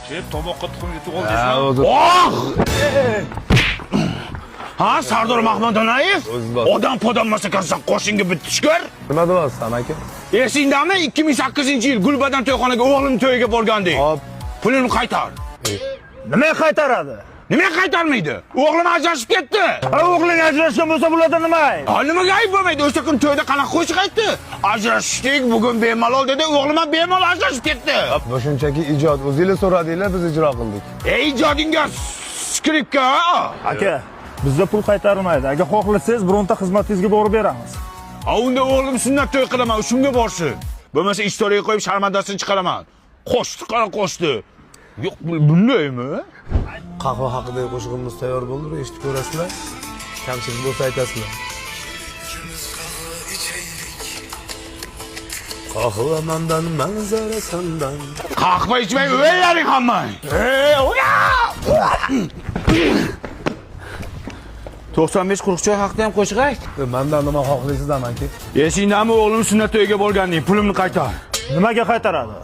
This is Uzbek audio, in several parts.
Tomoqqa tuxum yutib oldingizmi? Ha, Sardor Mahmadonayev? Odam podamasa qarsa qo'shinga bitishkor. Nima deyapsan aka? Esingdami 2008-yil Gulbadan to'yxonaga o'g'lim to'yiga borgandik. Hop. Pulini qaytar. Nima qaytaradi? Nima qaytarmaydi? O'g'lim ajrashib ketdi. O'g'ling ajrashgan bo'lsa bularda nima? Nimaga ayb bo'lmaydi? O'sha kun to'yda qanaqa qo'shiq aytdi? Ajrashdik, bugun bemalol dedi, o'g'lim ham bemalol ajrashib ketdi. Bu shunchaki ijod. O'zingiz so'radinglar, biz ijro qildik. Ijodinga skripka. Aka, bizda pul qaytarilmaydi. Agar xohlasangiz bironta xizmatingizga borib beramiz. Unda o'g'lim sunnat to'y qilaman, shunga borsin. Bo'lmasa istoriyaga qo'yib sharmandasini chiqaraman. Qo'shdi, qara qo'shdi. Yo'q, bundaymi? Qahva haqidagi qo'shig'imiz tayyor bo'ldi, eshitib ko'rasizlar. Kamchilik bo'lsa aytasizlar. Qahva mandan, manzara sandan. Qahva ichmay o'ylaring hammang. 95 quruqchoy haqida ham qo'shiq ayt. Mendan nima xohlaysiz amanki? Esingdami o'g'lim sunnat to'yiga borganding, pulimni qaytar. Nimaga qaytaradi?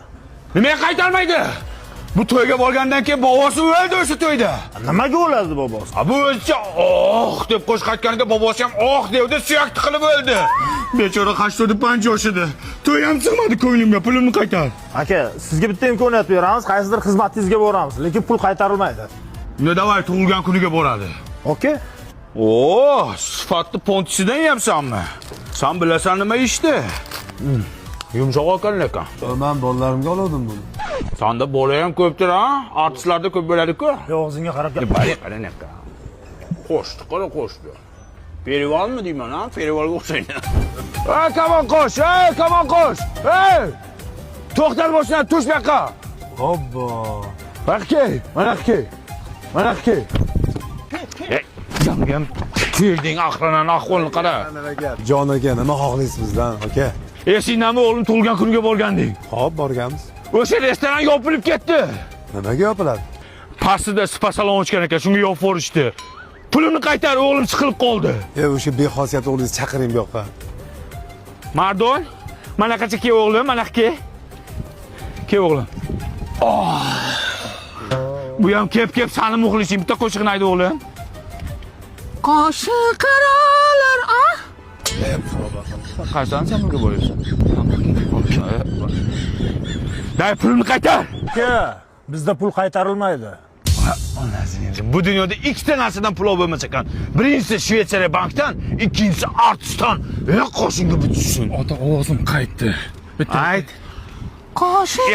Nimaga qaytarmaydi? Bu to'yga borgandan keyin bobosi o'ldi o'sha to'yda. Nimaga o'ladi bobosi? Bu o'zicha deb qo'shiq aytganiga bobosi ham devdi, suyak tiqilib o'ldi. Bechora 85 yoshida. To'y ham sig'madi ko'nglimga, pulimni qaytar. Aka, sizga bitta imkoniyat beramiz, qaysidir xizmatingizga boramiz, lekin pul qaytarilmaydi. Unda davay tug'ilgan kuniga boradi. Okey? Sifatli pontisidan yeyapsanmi? Sen bilasan nima ishdi? Yumshoq ekan. Men bolalarimga oldim buni. Sanda bola ham ko'pdir, ha? Artistlarda ko'p bo'ladi-ku. Og'zingga qarab gap. Qarang aka. Qo'shdi, qara qo'shdi. Perivalmi deyman, ha? Perivalga o'xshaydi. Kamon qo'sh, kamon qo'sh. To'xtat boshdan, tush bu yoqqa. Hoppa. Mana aka. Yangam kelding, aqlanan ahvolni qara. Jon aka, nima xohlaysiz bizdan, aka? Esingdami o'g'lim tug'ilgan kuniga borgandik. Hop, borganmiz. O'sha restoran yopilib ketdi. Nimaga yopiladi? Pastida spa salon ochgan ekan, shunga yopib yuborishdi. Pulimni qaytar, o'g'lim siqilib qoldi. O'sha bexosiyat o'g'lingizni chaqiring bu yoqqa. Mardon, mana qacha kel o'g'lim, mana kel. Kel o'g'lim. Bu ham kep sani muxlising, bitta qo'shiqni ayt o'g'lim. Qo'shiq qarolar, Qaysan sen bunga bo'laysan? Day pulimni qaytar. Aka, bizda pul qaytarilmaydi. Bu dunyoda ikkita narsadan pul bo'lmas ekan. Birinchisi Shveysariya bankdan, ikkinchisi artistdan. Qo'shinga bitsin. Ota ovozim qaytdi. Ayt. Qo'shiq.